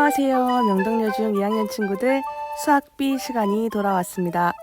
안녕하세요. 명동여중 2학년 친구들 수학비 시간이 돌아왔습니다.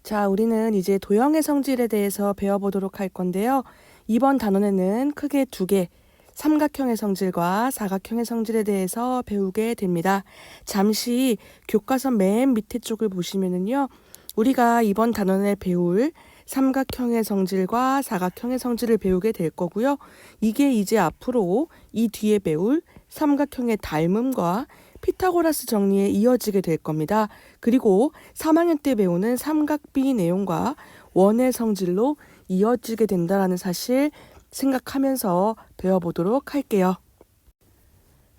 자, 우리는 이제 도형의 성질에 대해서 배워보도록 할 건데요. 이번 단원에는 크게 두 개, 삼각형의 성질과 사각형의 성질에 대해서 배우게 됩니다. 잠시 교과서 맨 밑에 쪽을 보시면은요. 우리가 이번 단원에 배울 삼각형의 성질과 사각형의 성질을 배우게 될 거고요. 이게 이제 앞으로 이 뒤에 배울 삼각형의 닮음과 피타고라스 정리에 이어지게 될 겁니다. 그리고 3학년 때 배우는 삼각비 내용과 원의 성질로 이어지게 된다는 사실 생각하면서 배워보도록 할게요.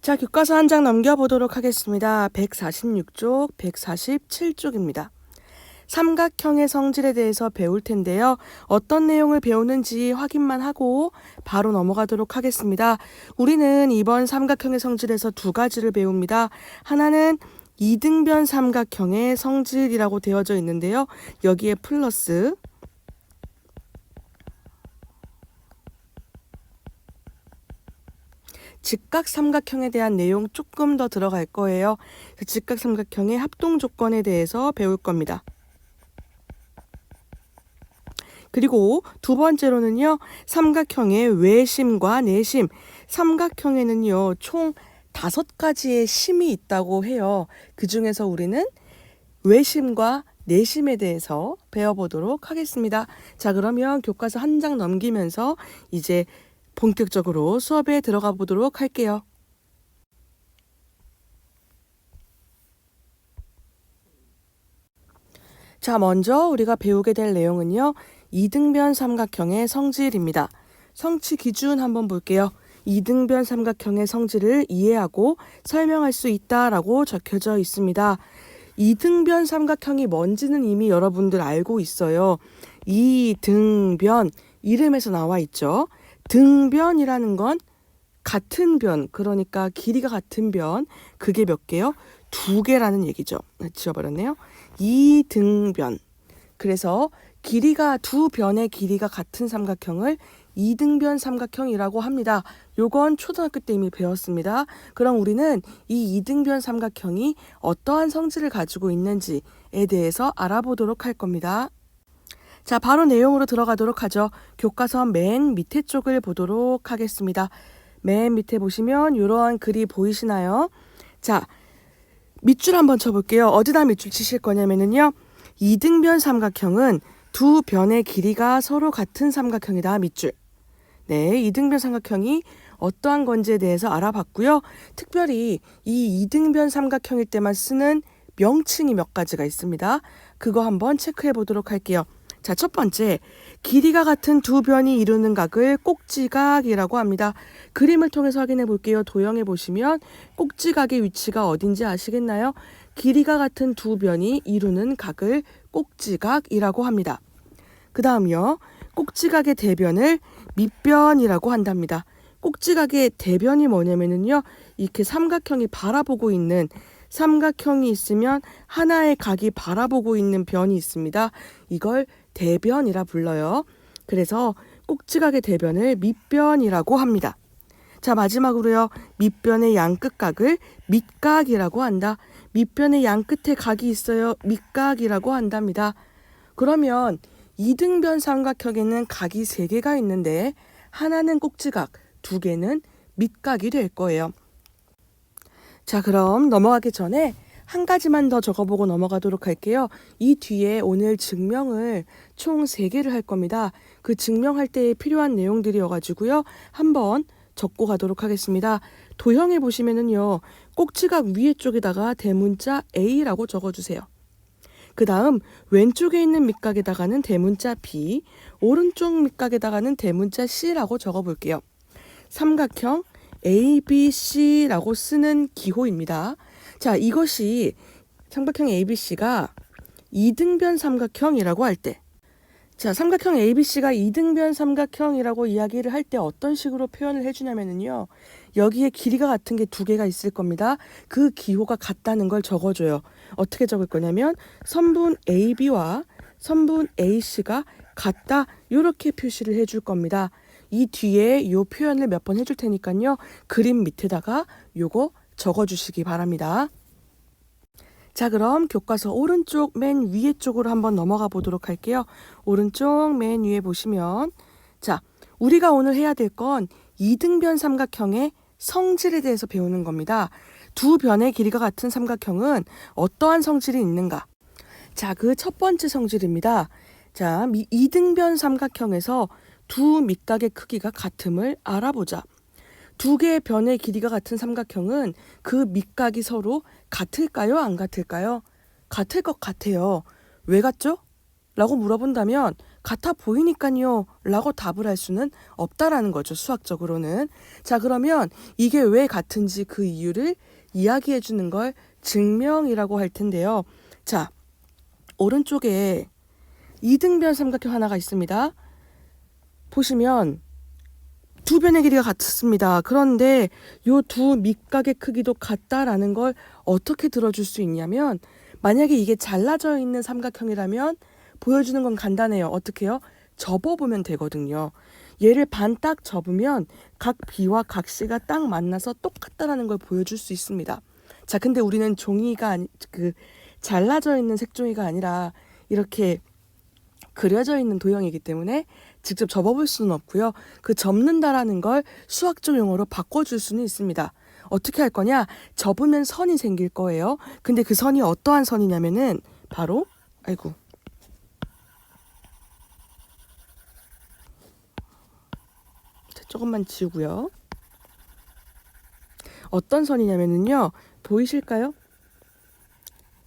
자, 교과서 한 장 넘겨보도록 하겠습니다. 146쪽, 147쪽입니다. 삼각형의 성질에 대해서 배울 텐데요. 어떤 내용을 배우는지 확인만 하고 바로 넘어가도록 하겠습니다. 우리는 이번 삼각형의 성질에서 두 가지를 배웁니다. 하나는 이등변 삼각형의 성질이라고 되어져 있는데요. 여기에 플러스 직각삼각형에 대한 내용 조금 더 들어갈 거예요. 직각삼각형의 합동 조건에 대해서 배울 겁니다. 그리고 두 번째로는요. 삼각형의 외심과 내심. 삼각형에는요. 총 5가지의 심이 있다고 해요. 그중에서 우리는 외심과 내심에 대해서 배워보도록 하겠습니다. 자, 그러면 교과서 한 장 넘기면서 이제 본격적으로 수업에 들어가 보도록 할게요. 자, 먼저 우리가 배우게 될 내용은요. 이등변 삼각형의 성질입니다. 성취 기준 한번 볼게요. 이등변 삼각형의 성질을 이해하고 설명할 수 있다라고 적혀져 있습니다. 이등변 삼각형이 뭔지는 이미 여러분들 알고 있어요. 이등변, 이름에서 나와 있죠. 등변이라는 건 같은 변, 그러니까 길이가 같은 변, 그게 몇 개요? 2개라는 얘기죠. 지워버렸네요. 이등변. 그래서 길이가 두 변의 길이가 같은 삼각형을 이등변 삼각형이라고 합니다. 요건 초등학교 때 이미 배웠습니다. 그럼 우리는 이 이등변 삼각형이 어떠한 성질을 가지고 있는지에 대해서 알아보도록 할 겁니다. 자, 바로 내용으로 들어가도록 하죠. 교과서 맨 밑에 쪽을 보도록 하겠습니다. 맨 밑에 보시면 이러한 글이 보이시나요? 자, 밑줄 한번 쳐볼게요. 어디다 밑줄 치실 거냐면요. 이등변 삼각형은 두 변의 길이가 서로 같은 삼각형이다. 밑줄. 네, 이등변 삼각형이 어떠한 건지에 대해서 알아봤고요. 특별히 이 이등변 삼각형일 때만 쓰는 명칭이 몇 가지가 있습니다. 그거 한번 체크해 보도록 할게요. 자, 첫 번째, 길이가 같은 두 변이 이루는 각을 꼭지각이라고 합니다. 그림을 통해서 확인해 볼게요. 도형에 보시면 꼭지각의 위치가 어딘지 아시겠나요? 길이가 같은 두 변이 이루는 각을 꼭지각이라고 합니다. 그 다음요. 꼭지각의 대변을 밑변이라고 한답니다. 꼭지각의 대변이 뭐냐면요. 이렇게 삼각형이 바라보고 있는 삼각형이 있으면 하나의 각이 바라보고 있는 변이 있습니다. 이걸 대변이라 불러요. 그래서 꼭지각의 대변을 밑변이라고 합니다. 자, 마지막으로요. 밑변의 양끝각을 밑각이라고 한다. 밑변의 양끝에 각이 있어요. 밑각이라고 한답니다. 그러면 이등변 삼각형에는 각이 3개가 있는데 하나는 꼭지각, 2개는 밑각이 될 거예요. 자, 그럼 넘어가기 전에 한 가지만 더 적어보고 넘어가도록 할게요. 이 뒤에 오늘 증명을 총 3개를 할 겁니다. 그 증명할 때 필요한 내용들이어가지고요. 한번 적고 가도록 하겠습니다. 도형에 보시면은요. 꼭지각 위에 쪽에다가 대문자 A라고 적어주세요. 그 다음 왼쪽에 있는 밑각에다가는 대문자 B, 오른쪽 밑각에다가는 대문자 C라고 적어볼게요. 삼각형 ABC라고 쓰는 기호입니다. 자, 이것이 삼각형 ABC가 이등변 삼각형이라고 할 때, 자, 삼각형 ABC가 이등변 삼각형이라고 이야기를 할 때 어떤 식으로 표현을 해주냐면요. 여기에 길이가 같은 게 2개가 있을 겁니다. 그 기호가 같다는 걸 적어줘요. 어떻게 적을 거냐면 선분 AB와 선분 A씨가 같다 이렇게 표시를 해줄 겁니다. 이 뒤에 이 표현을 몇 번 해줄 테니까요. 그림 밑에다가 요거 적어주시기 바랍니다. 자, 그럼 교과서 오른쪽 맨 위에 쪽으로 한번 넘어가 보도록 할게요. 오른쪽 맨 위에 보시면 자, 우리가 오늘 해야 될 건 이등변 삼각형의 성질에 대해서 배우는 겁니다. 두 변의 길이가 같은 삼각형은 어떠한 성질이 있는가? 자, 그 첫 번째 성질입니다. 자, 이등변 삼각형에서 두 밑각의 크기가 같음을 알아보자. 두 개의 변의 길이가 같은 삼각형은 그 밑각이 서로 같을까요? 안 같을까요? 같을 것 같아요. 왜 같죠? 라고 물어본다면 같아 보이니까요 라고 답을 할 수는 없다라는 거죠. 수학적으로는. 자, 그러면 이게 왜 같은지 그 이유를 이야기해 주는 걸 증명이라고 할 텐데요. 자, 오른쪽에 이등변 삼각형 하나가 있습니다. 보시면 두 변의 길이가 같습니다. 그런데 요 두 밑각의 크기도 같다라는 걸 어떻게 들어줄 수 있냐면 만약에 이게 잘라져 있는 삼각형이라면 보여주는 건 간단해요. 어떻게요? 접어보면 되거든요. 얘를 반 딱 접으면 각 B와 각 C가 딱 만나서 똑같다라는 걸 보여줄 수 있습니다. 자, 근데 우리는 종이가 잘라져 있는 색종이가 아니라 이렇게 그려져 있는 도형이기 때문에 직접 접어볼 수는 없고요. 그 접는다라는 걸 수학적 용어로 바꿔줄 수는 있습니다. 어떻게 할 거냐? 접으면 선이 생길 거예요. 근데 그 선이 어떠한 선이냐면은 바로 아이고 조금만 지우고요. 어떤 선이냐면은요. 보이실까요?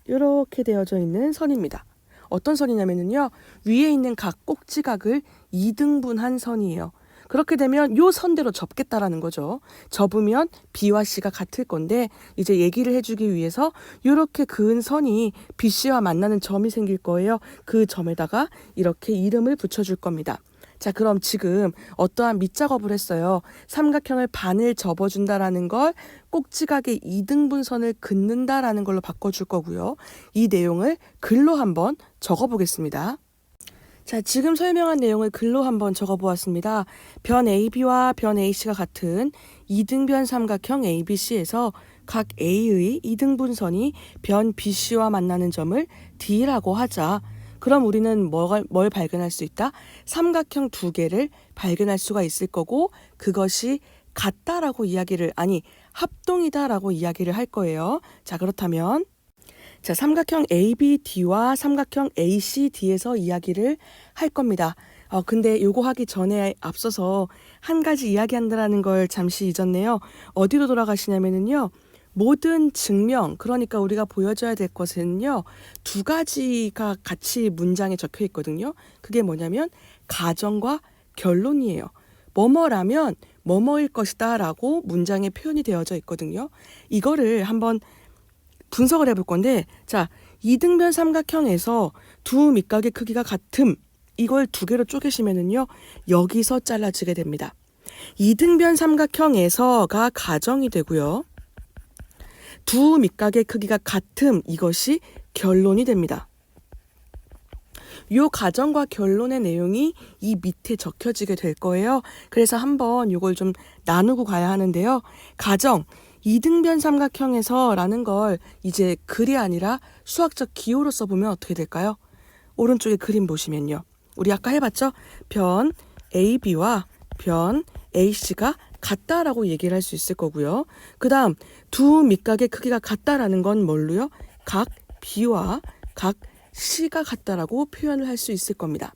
이렇게 되어져 있는 선입니다. 어떤 선이냐면은요. 위에 있는 각 꼭지각을 2등분한 선이에요. 그렇게 되면 요 선대로 접겠다라는 거죠. 접으면 B와 C가 같을 건데 이제 얘기를 해주기 위해서 이렇게 그은 선이 BC와 만나는 점이 생길 거예요. 그 점에다가 이렇게 이름을 붙여줄 겁니다. 자, 그럼 지금 어떠한 밑작업을 했어요. 삼각형을 반을 접어준다라는 걸 꼭지각의 2등분선을 긋는다라는 걸로 바꿔줄 거고요. 이 내용을 글로 한번 적어보겠습니다. 자, 지금 설명한 내용을 글로 한번 적어보았습니다. 변 AB와 변 AC가 같은 이등변 삼각형 ABC에서 각 A의 이등분선이 변 BC와 만나는 점을 D라고 하자. 그럼 우리는 뭘 발견할 수 있다? 삼각형 두 개를 발견할 수가 있을 거고 그것이 같다라고 합동이다라고 이야기를 할 거예요. 자, 그렇다면 자, 삼각형 ABD와 삼각형 ACD에서 이야기를 할 겁니다. 근데 요거 하기 전에 앞서서 한 가지 이야기한다는 걸 잠시 잊었네요. 어디로 돌아가시냐면은요. 모든 증명, 그러니까 우리가 보여줘야 될 것은요. 두 가지가 같이 문장에 적혀 있거든요. 그게 뭐냐면 가정과 결론이에요. 뭐뭐라면 뭐뭐일 것이다 라고 문장에 표현이 되어져 있거든요. 이거를 한번 분석을 해볼 건데 자, 이등변 삼각형에서 두 밑각의 크기가 같음 이걸 두 개로 쪼개시면은요. 여기서 잘라지게 됩니다. 이등변 삼각형에서가 가정이 되고요. 두 밑각의 크기가 같음 이것이 결론이 됩니다. 요 가정과 결론의 내용이 이 밑에 적혀지게 될 거예요. 그래서 한번 요걸 좀 나누고 가야 하는데요. 가정, 이등변 삼각형에서 라는 걸 이제 글이 아니라 수학적 기호로 써보면 어떻게 될까요? 오른쪽에 그림 보시면요. 우리 아까 해봤죠? 변 AB와 변 AC가 같다라고 얘기를 할 수 있을 거고요. 그 다음 두 밑각의 크기가 같다라는 건 뭘로요? 각 B와 각 C가 같다라고 표현을 할 수 있을 겁니다.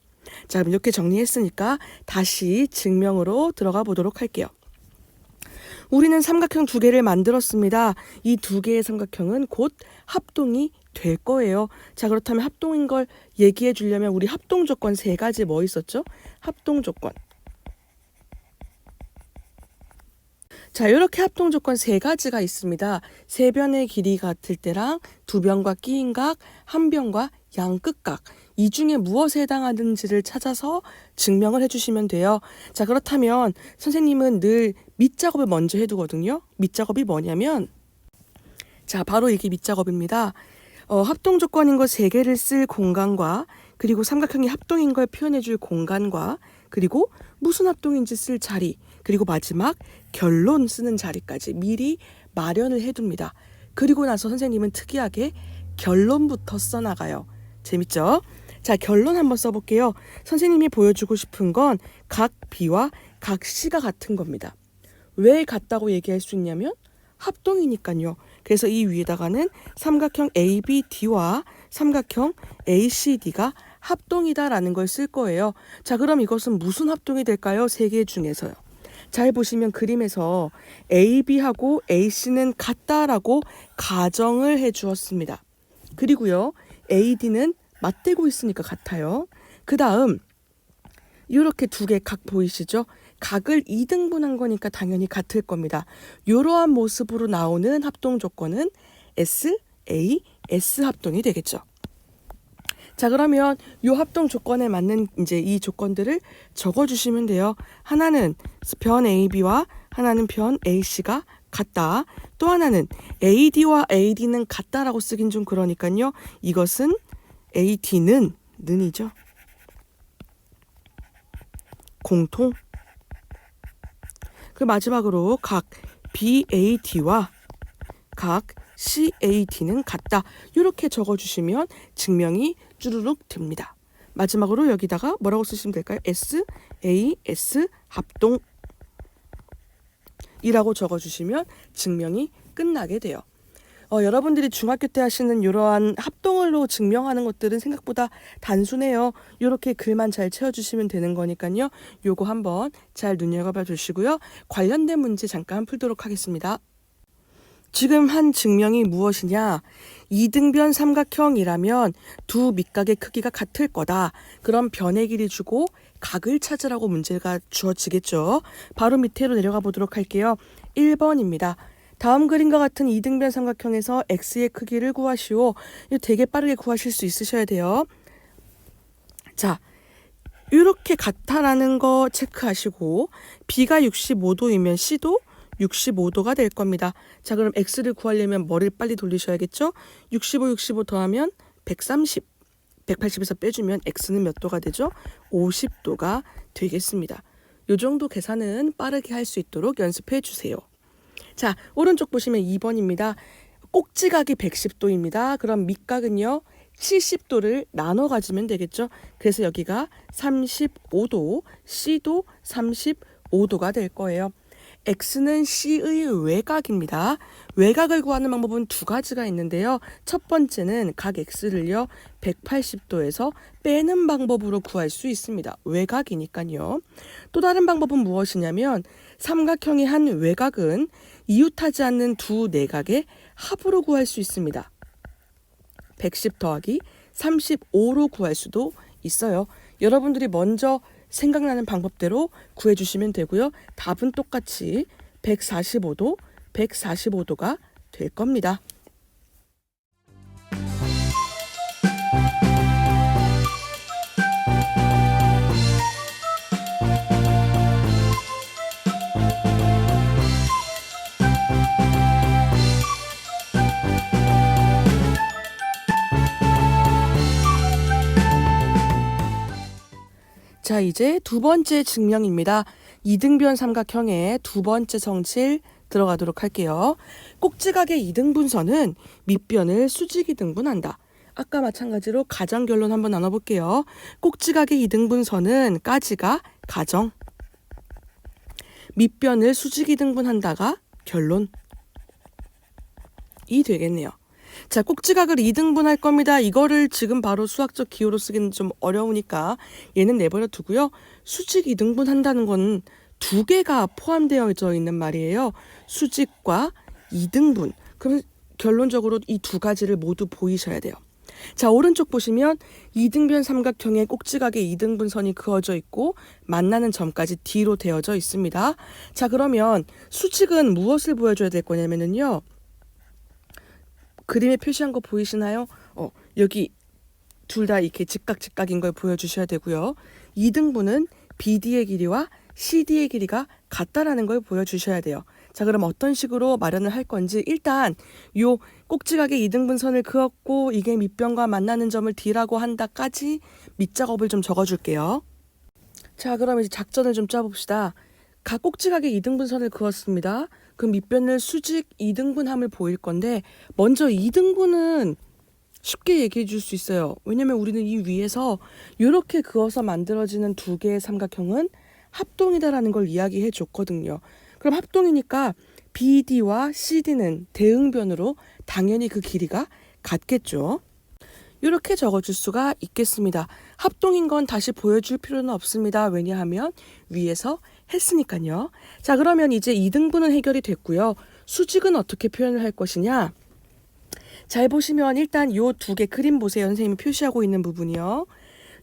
자, 그럼 이렇게 정리했으니까 다시 증명으로 들어가 보도록 할게요. 우리는 삼각형 두 개를 만들었습니다. 이 두 개의 삼각형은 곧 합동이 될 거예요. 자, 그렇다면 합동인 걸 얘기해 주려면 우리 합동 조건 세 가지 뭐 있었죠? 합동 조건. 자, 이렇게 합동 조건 세 가지가 있습니다. 세 변의 길이 같을 때랑 두 변과 끼인 각, 한 변과 양끝각. 이 중에 무엇에 해당하는지를 찾아서 증명을 해주시면 돼요. 자, 그렇다면 선생님은 늘 밑작업을 먼저 해두거든요. 밑작업이 뭐냐면 자, 바로 이게 밑작업입니다. 합동 조건인 것 세 개를 쓸 공간과 그리고 삼각형이 합동인 걸 표현해줄 공간과 그리고 무슨 합동인지 쓸 자리, 그리고 마지막 결론 쓰는 자리까지 미리 마련을 해둡니다. 그리고 나서 선생님은 특이하게 결론부터 써나가요. 재밌죠? 자, 결론 한번 써볼게요. 선생님이 보여주고 싶은 건 각 B와 각 C가 같은 겁니다. 왜 같다고 얘기할 수 있냐면 합동이니까요. 그래서 이 위에다가는 삼각형 ABD와 삼각형 ACD가 합동이다라는 걸 쓸 거예요. 자, 그럼 이것은 무슨 합동이 될까요? 세 개 중에서요. 잘 보시면 그림에서 AB하고 AC는 같다라고 가정을 해 주었습니다. 그리고요, AD는 맞대고 있으니까 같아요. 그 다음 이렇게 두 개 각 보이시죠? 각을 2등분한 거니까 당연히 같을 겁니다. 이러한 모습으로 나오는 합동 조건은 SAS 합동이 되겠죠. 자, 그러면 이 합동 조건에 맞는 이제 이 조건들을 적어주시면 돼요. 하나는 변 AB와 하나는 변 AC가 같다. 또 하나는 AD와 AD는 같다라고 쓰긴 좀 그러니까요. 이것은 AD는 는이죠. 공통. 그 마지막으로 각 BAD와 각 CAD는 같다. 이렇게 적어주시면 증명이 쭈루룩 됩니다. 마지막으로 여기다가 뭐라고 쓰시면 될까요? SAS 합동 이라고 적어주시면 증명이 끝나게 돼요. 여러분들이 중학교 때 하시는 이러한 합동으로 증명하는 것들은 생각보다 단순해요. 이렇게 글만 잘 채워주시면 되는 거니까요. 요거 한번 잘 눈여겨봐 주시고요. 관련된 문제 잠깐 풀도록 하겠습니다. 지금 한 증명이 무엇이냐? 이등변 삼각형이라면 두 밑각의 크기가 같을 거다. 그럼 변의 길이 주고 각을 찾으라고 문제가 주어지겠죠. 바로 밑으로 내려가 보도록 할게요. 1번입니다. 다음 그림과 같은 이등변 삼각형에서 x의 크기를 구하시오. 이거 되게 빠르게 구하실 수 있으셔야 돼요. 자, 이렇게 같다라는 거 체크하시고 b가 65도이면 c도 65도가 될 겁니다. 자, 그럼 x를 구하려면 머리를 빨리 돌리셔야겠죠? 65 더하면 130. 180에서 빼주면 x는 몇 도가 되죠? 50도가 되겠습니다. 이 정도 계산은 빠르게 할 수 있도록 연습해 주세요. 자, 오른쪽 보시면 2번입니다. 꼭지각이 110도입니다. 그럼 밑각은요, 70도를 나눠 가지면 되겠죠? 그래서 여기가 35도, C도 35도가 될 거예요. X는 C의 외곽입니다. 외곽을 구하는 방법은 두 가지가 있는데요. 첫 번째는 각 X를요, 180도에서 빼는 방법으로 구할 수 있습니다. 외곽이니까요. 또 다른 방법은 무엇이냐면 삼각형의 한 외곽은 이웃하지 않는 두 내각의 합으로 구할 수 있습니다. 110 더하기 35로 구할 수도 있어요. 여러분들이 먼저 생각나는 방법대로 구해주시면 되고요. 답은 똑같이 145도, 145도가 될 겁니다. 자, 이제 두 번째 증명입니다. 이등변 삼각형의 두 번째 성질 들어가도록 할게요. 꼭지각의 이등분선은 밑변을 수직이등분한다. 아까 마찬가지로 가정 결론 한번 나눠볼게요. 꼭지각의 이등분선은 까지가 가정, 밑변을 수직이등분한다가 결론이 되겠네요. 자, 꼭지각을 2등분할 겁니다. 이거를 지금 바로 수학적 기호로 쓰기는 좀 어려우니까 얘는 내버려 두고요. 수직 2등분 한다는 건 두 개가 포함되어 있는 말이에요. 수직과 2등분. 그럼 결론적으로 이 두 가지를 모두 보이셔야 돼요. 자, 오른쪽 보시면 이등변 삼각형의 꼭지각의 2등분선이 그어져 있고 만나는 점까지 D로 되어져 있습니다. 자, 그러면 수직은 무엇을 보여줘야 될 거냐면요. 그림에 표시한 거 보이시나요? 여기 둘 다 이렇게 직각인 걸 보여주셔야 되고요. 2등분은 BD의 길이와 CD의 길이가 같다라는 걸 보여주셔야 돼요. 자, 그럼 어떤 식으로 마련을 할 건지 일단 요 꼭지각의 이등분선을 그었고 이게 밑변과 만나는 점을 D라고 한다까지 밑작업을 좀 적어줄게요. 자, 그럼 이제 작전을 좀 짜봅시다. 각 꼭지각의 이등분선을 그었습니다. 그 밑변을 수직 이등분함을 보일 건데 먼저 이등분은 쉽게 얘기해 줄 수 있어요. 왜냐면 우리는 이 위에서 이렇게 그어서 만들어지는 두 개의 삼각형은 합동이다라는 걸 이야기해 줬거든요. 그럼 합동이니까 BD와 CD는 대응변으로 당연히 그 길이가 같겠죠. 이렇게 적어줄 수가 있겠습니다. 합동인 건 다시 보여줄 필요는 없습니다. 왜냐하면 위에서 했으니까요. 자, 그러면 이제 이등분은 해결이 됐고요. 수직은 어떻게 표현을 할 것이냐? 잘 보시면 일단 요 두 개 그림 보세요. 선생님이 표시하고 있는 부분이요.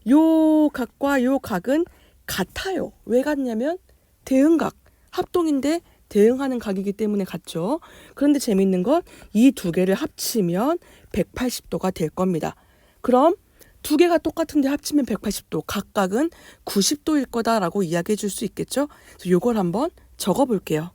요 각과 요 각은 같아요. 왜 같냐면 대응각, 합동인데 대응하는 각이기 때문에 같죠. 그런데 재밌는 건 이 두 개를 합치면 180도가 될 겁니다. 그럼 두 개가 똑같은데 합치면 180도, 각각은 90도일 거다라고 이야기해 줄 수 있겠죠. 그래서 요걸 한번 적어 볼게요.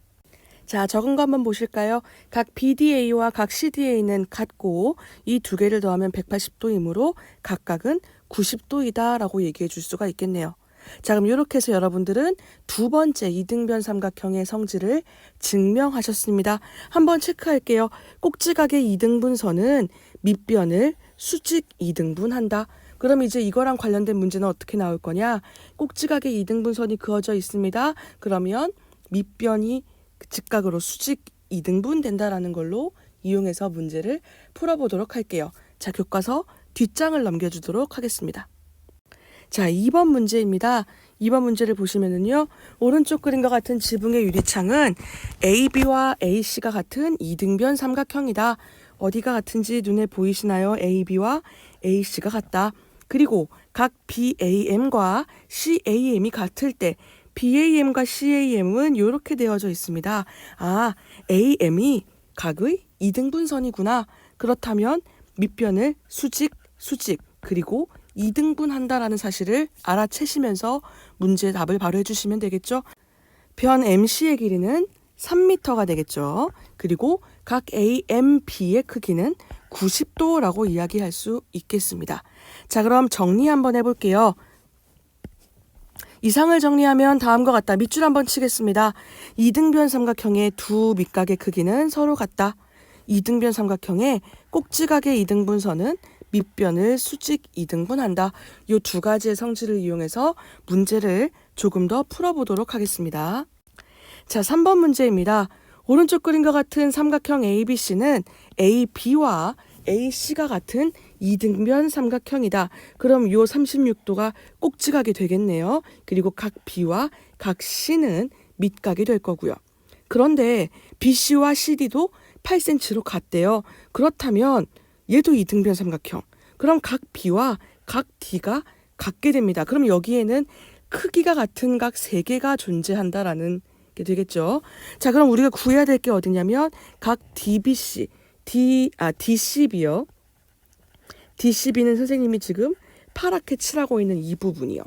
자, 적은 거 한번 보실까요? 각 BDA와 각 CDA는 같고 이 두 개를 더하면 180도이므로 각각은 90도이다 라고 얘기해 줄 수가 있겠네요. 자, 그럼 이렇게 해서 여러분들은 두 번째 이등변 삼각형의 성질을 증명하셨습니다. 한번 체크할게요. 꼭지각의 이등분선은 밑변을 수직 이등분한다. 그럼 이제 이거랑 관련된 문제는 어떻게 나올 거냐? 꼭지각의 이등분선이 그어져 있습니다. 그러면 밑변이 직각으로 수직 이등분 된다라는 걸로 이용해서 문제를 풀어보도록 할게요. 자, 교과서 뒷장을 넘겨주도록 하겠습니다. 자, 2번 문제입니다. 2번 문제를 보시면은요. 오른쪽 그림과 같은 지붕의 유리창은 AB와 AC가 같은 이등변 삼각형이다. 어디가 같은지 눈에 보이시나요? AB와 AC가 같다. 그리고 각 BAM과 CAM이 같을 때 BAM과 CAM은 이렇게 되어져 있습니다. 아, AM이 각의 이등분선이구나. 그렇다면 밑변을 수직, 그리고 이등분한다라는 사실을 알아채시면서 문제의 답을 바로 해주시면 되겠죠. 변 MC의 길이는 3m가 되겠죠. 그리고 각 AMB의 크기는 90도라고 이야기할 수 있겠습니다. 자, 그럼 정리 한번 해볼게요. 이상을 정리하면 다음과 같다. 밑줄 한번 치겠습니다. 이등변 삼각형의 두 밑각의 크기는 서로 같다. 이등변 삼각형의 꼭지각의 이등분선은 밑변을 수직 이등분한다. 이 두 가지의 성질을 이용해서 문제를 조금 더 풀어보도록 하겠습니다. 자, 3번 문제입니다. 오른쪽 그림과 같은 삼각형 ABC는 AB와 AC가 같은 이등변 삼각형이다. 그럼 이 36도가 꼭지각이 되겠네요. 그리고 각 B와 각 C는 밑각이 될 거고요. 그런데 BC와 CD도 8cm로 같대요. 그렇다면 얘도 이등변 삼각형. 그럼 각 B와 각 D가 같게 됩니다. 그럼 여기에는 크기가 같은 각 3개가 존재한다라는 게 되겠죠. 자, 그럼 우리가 구해야 될 게 어디냐면 각 DBC, DCB요. DCB는 선생님이 지금 파랗게 칠하고 있는 이 부분이요.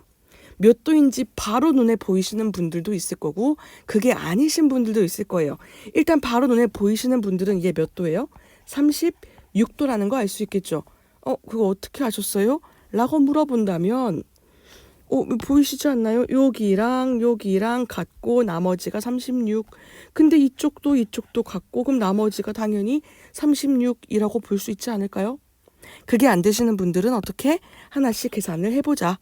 몇 도인지 바로 눈에 보이시는 분들도 있을 거고 그게 아니신 분들도 있을 거예요. 일단 바로 눈에 보이시는 분들은 얘 몇 도예요? 36도라는 거 알 수 있겠죠. 그거 어떻게 아셨어요? 라고 물어본다면 보이시지 않나요? 여기랑 같고 나머지가 36. 근데 이쪽도 같고 그럼 나머지가 당연히 36이라고 볼 수 있지 않을까요? 그게 안 되시는 분들은 어떻게 하나씩 계산을 해보자.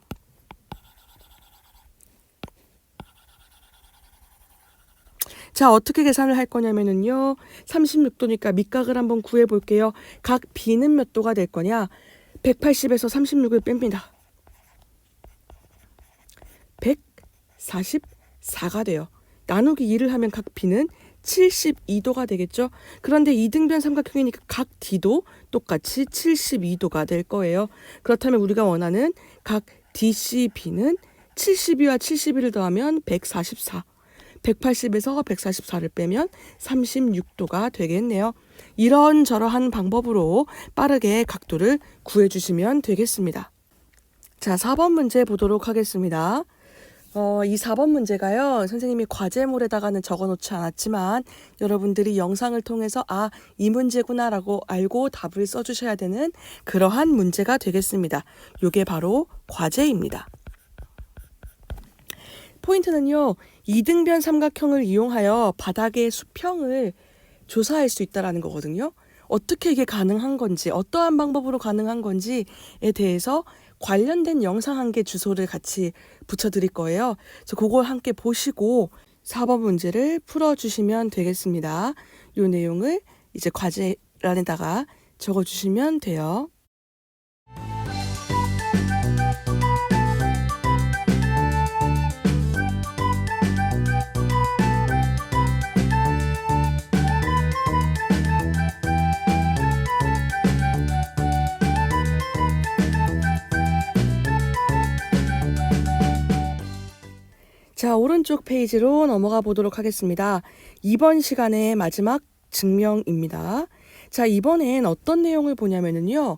자, 어떻게 계산을 할 거냐면은요. 36도니까 밑각을 한번 구해 볼게요. 각 B는 몇 도가 될 거냐? 180에서 36을 뺍니다. 144가 돼요. 나누기 2를 하면 각 B는 72도가 되겠죠. 그런데 이등변 삼각형이니까 각 D도 똑같이 72도가 될 거예요. 그렇다면 우리가 원하는 각 DCB는 72와 71을 더하면 144. 180에서 144를 빼면 36도가 되겠네요. 이런저러한 방법으로 빠르게 각도를 구해주시면 되겠습니다. 자, 4번 문제 보도록 하겠습니다. 이 4번 문제가요. 선생님이 과제물에다가는 적어놓지 않았지만 여러분들이 영상을 통해서 이 문제구나라고 알고 답을 써주셔야 되는 그러한 문제가 되겠습니다. 이게 바로 과제입니다. 포인트는요. 이등변 삼각형을 이용하여 바닥의 수평을 조사할 수 있다는 거거든요. 어떻게 이게 가능한 건지, 어떠한 방법으로 가능한 건지에 대해서 관련된 영상 한 개 주소를 같이 붙여드릴 거예요. 그래서 그걸 함께 보시고 4번 문제를 풀어주시면 되겠습니다. 이 내용을 이제 과제란에다가 적어주시면 돼요. 자, 오른쪽 페이지로 넘어가 보도록 하겠습니다. 이번 시간의 마지막 증명입니다. 자, 이번엔 어떤 내용을 보냐면요.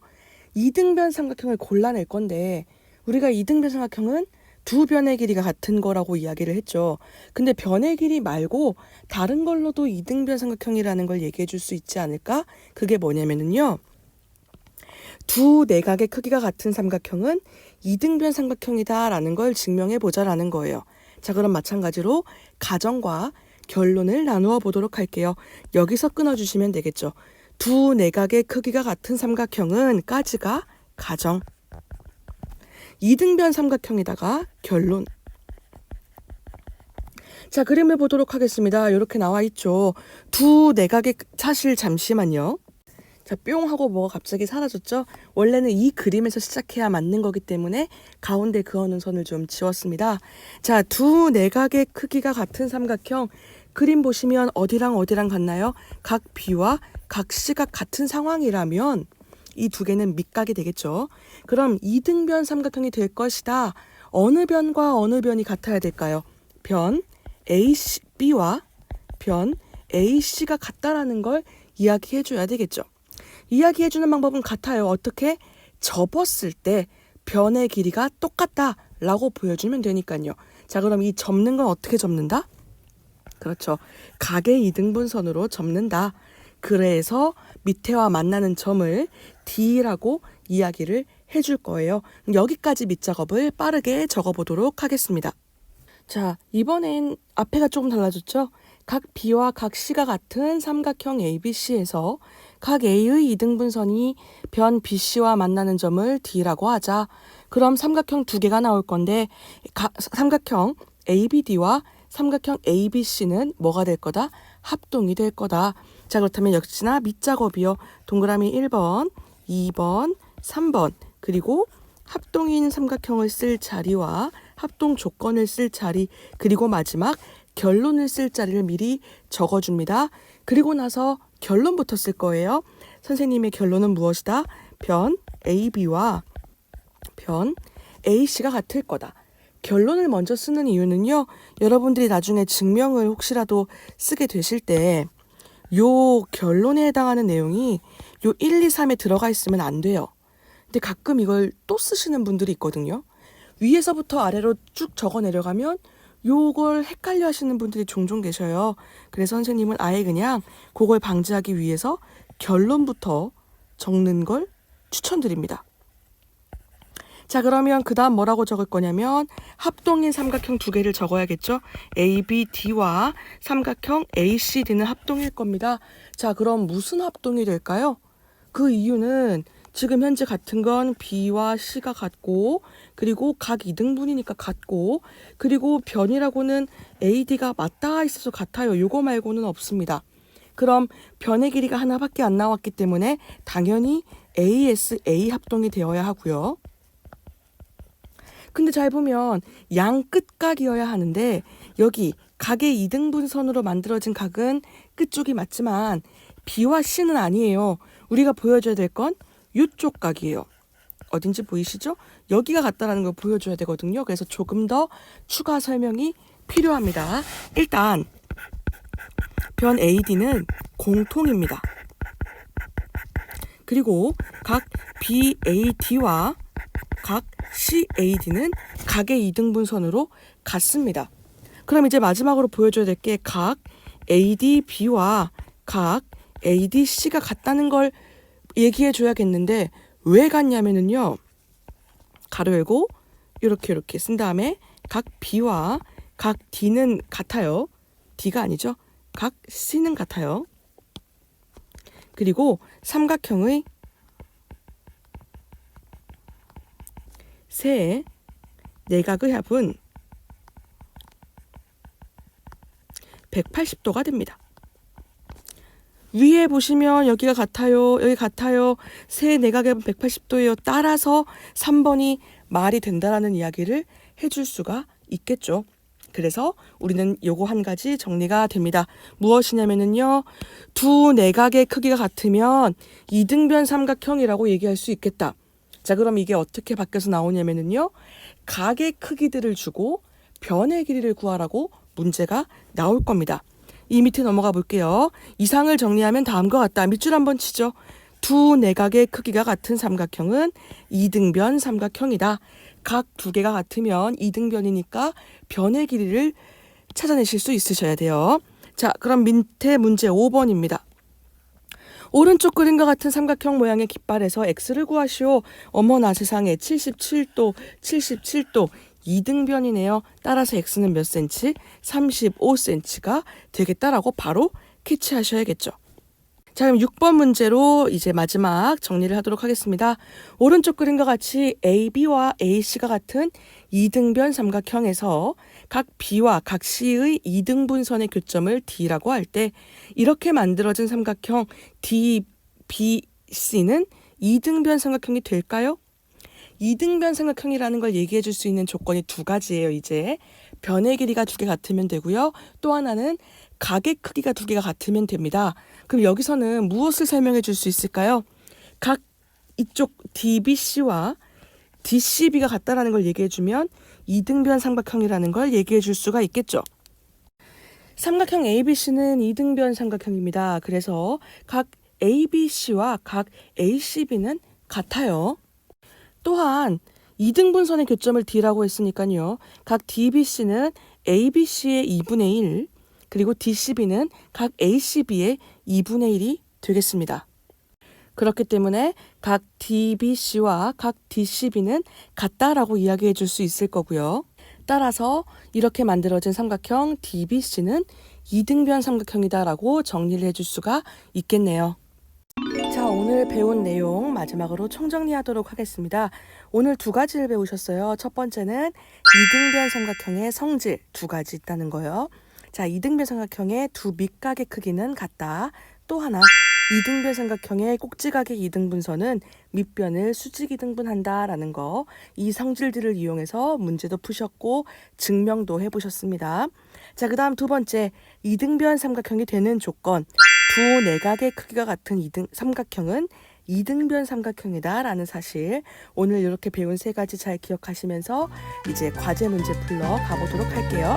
이등변 삼각형을 골라낼 건데 우리가 이등변 삼각형은 두 변의 길이가 같은 거라고 이야기를 했죠. 근데 변의 길이 말고 다른 걸로도 이등변 삼각형이라는 걸 얘기해 줄 수 있지 않을까? 그게 뭐냐면요. 두 내각의 크기가 같은 삼각형은 이등변 삼각형이다라는 걸 증명해 보자라는 거예요. 자, 그럼 마찬가지로 가정과 결론을 나누어 보도록 할게요. 여기서 끊어주시면 되겠죠. 두 내각의 크기가 같은 삼각형은 까지가 가정. 이등변 삼각형에다가 결론. 자, 그림을 보도록 하겠습니다. 이렇게 나와 있죠. 두 내각의 사실 잠시만요. 자, 뿅 하고 뭐가 갑자기 사라졌죠? 원래는 이 그림에서 시작해야 맞는 거기 때문에 가운데 그어놓은 선을 좀 지웠습니다. 자, 두 내각의 크기가 같은 삼각형 그림 보시면 어디랑 어디랑 같나요? 각 B와 각 C가 같은 상황이라면 이 두 개는 밑각이 되겠죠. 그럼 이등변 삼각형이 될 것이다. 어느 변과 어느 변이 같아야 될까요? 변 AB와 변 AC가 같다라는 걸 이야기해 줘야 되겠죠. 이야기해주는 방법은 같아요. 어떻게? 접었을 때 변의 길이가 똑같다라고 보여주면 되니까요. 자, 그럼 이 접는 건 어떻게 접는다? 그렇죠. 각의 이등분선으로 접는다. 그래서 밑에와 만나는 점을 D라고 이야기를 해줄 거예요. 여기까지 밑작업을 빠르게 적어보도록 하겠습니다. 자, 이번엔 앞에가 조금 달라졌죠? 각 B와 각 C가 같은 삼각형 ABC에서 각 A의 이등분선이 변 BC와 만나는 점을 D라고 하자. 그럼 삼각형 두 개가 나올 건데 삼각형 ABD와 삼각형 ABC는 뭐가 될 거다? 합동이 될 거다. 자, 그렇다면 역시나 밑작업이요. 동그라미 1번, 2번, 3번 그리고 합동인 삼각형을 쓸 자리와 합동 조건을 쓸 자리 그리고 마지막 결론을 쓸 자리를 미리 적어줍니다. 그리고 나서 결론부터 쓸 거예요. 선생님의 결론은 무엇이다? 변 AB와 변 AC가 같을 거다. 결론을 먼저 쓰는 이유는요. 여러분들이 나중에 증명을 혹시라도 쓰게 되실 때 요 결론에 해당하는 내용이 요 1, 2, 3에 들어가 있으면 안 돼요. 근데 가끔 이걸 또 쓰시는 분들이 있거든요. 위에서부터 아래로 쭉 적어 내려가면 요걸 헷갈려 하시는 분들이 종종 계셔요. 그래서 선생님은 아예 그냥 그걸 방지하기 위해서 결론부터 적는 걸 추천드립니다. 자, 그러면 그 다음 뭐라고 적을 거냐면 합동인 삼각형 두 개를 적어야겠죠. ABD와 삼각형 ACD는 합동일 겁니다. 자, 그럼 무슨 합동이 될까요? 그 이유는 지금 현재 같은 건 B와 C가 같고 그리고 각 이등분이니까 같고 그리고 변이라고는 AD가 맞닿아 있어서 같아요. 요거 말고는 없습니다. 그럼 변의 길이가 하나밖에 안 나왔기 때문에 당연히 ASA 합동이 되어야 하고요. 근데 잘 보면 양 끝각이어야 하는데 여기 각의 이등분선으로 만들어진 각은 끝쪽이 맞지만 B와 C는 아니에요. 우리가 보여줘야 될 건 이쪽 각이에요. 어딘지 보이시죠? 여기가 같다라는 걸 보여줘야 되거든요. 그래서 조금 더 추가 설명이 필요합니다. 일단 변 AD는 공통입니다. 그리고 각 BAD와 각 CAD는 각의 이등분선으로 같습니다. 그럼 이제 마지막으로 보여줘야 될 게 각 ADB와 각 ADC가 같다는 걸 얘기해 줘야겠는데 왜 같냐면은요. 가로 열고 이렇게 쓴 다음에 각 B와 각 D는 같아요. D가 아니죠. 각 C는 같아요. 그리고 삼각형의 세 내각의 합은 180도가 됩니다. 위에 보시면 여기가 같아요. 여기 같아요. 세 내각의 합은 180도예요. 따라서 3번이 말이 된다라는 이야기를 해줄 수가 있겠죠. 그래서 우리는 요거 한 가지 정리가 됩니다. 무엇이냐면은요. 두 내각의 크기가 같으면 이등변 삼각형이라고 얘기할 수 있겠다. 자, 그럼 이게 어떻게 바뀌어서 나오냐면은요. 각의 크기들을 주고 변의 길이를 구하라고 문제가 나올 겁니다. 이 밑에 넘어가 볼게요. 이상을 정리하면 다음과 같다. 밑줄 한번 치죠. 두 내각의 크기가 같은 삼각형은 이등변 삼각형이다. 각 두 개가 같으면 이등변이니까 변의 길이를 찾아내실 수 있으셔야 돼요. 자, 그럼 밑에 문제 5번입니다. 오른쪽 그림과 같은 삼각형 모양의 깃발에서 x를 구하시오. 어머나 세상에 77도, 77도. 이등변이네요. 따라서 x는 몇 cm? 35cm가 되겠다라고 바로 캐치하셔야겠죠. 자, 그럼 6번 문제로 이제 마지막 정리를 하도록 하겠습니다. 오른쪽 그림과 같이 AB와 AC가 같은 이등변 삼각형에서 각 B와 각 C의 이등분선의 교점을 D라고 할 때 이렇게 만들어진 삼각형 DBC는 이등변 삼각형이 될까요? 이등변 삼각형이라는 걸 얘기해 줄 수 있는 조건이 두 가지예요. 이제 변의 길이가 두 개 같으면 되고요. 또 하나는 각의 크기가 두 개가 같으면 됩니다. 그럼 여기서는 무엇을 설명해 줄 수 있을까요? 각 이쪽 DBC와 DCB가 같다라는 걸 얘기해 주면 이등변 삼각형이라는 걸 얘기해 줄 수가 있겠죠. 삼각형 ABC는 이등변 삼각형입니다. 그래서 각 ABC와 각 ACB는 같아요. 또한 이등분선의 교점을 D라고 했으니까요. 각 DBC는 ABC의 2분의 1 그리고 DCB는 각 ACB의 2분의 1이 되겠습니다. 그렇기 때문에 각 DBC와 각 DCB는 같다라고 이야기해 줄 수 있을 거고요. 따라서 이렇게 만들어진 삼각형 DBC는 이등변 삼각형이다라고 정리를 해줄 수가 있겠네요. 자, 오늘 배운 내용 마지막으로 총정리하도록 하겠습니다. 오늘 두 가지를 배우셨어요. 첫 번째는 이등변 삼각형의 성질 두 가지 있다는 거예요. 자, 이등변 삼각형의 두 밑각의 크기는 같다. 또 하나, 이등변 삼각형의 꼭지각의 이등분선은 밑변을 수직 이등분한다라는 거. 이 성질들을 이용해서 문제도 푸셨고 증명도 해보셨습니다. 자, 그 다음 두 번째, 이등변 삼각형이 되는 조건. 두 내각의 크기가 같은 삼각형은 이등변 삼각형이다 라는 사실. 오늘 이렇게 배운 세 가지 잘 기억하시면서 이제 과제 문제 풀러 가보도록 할게요.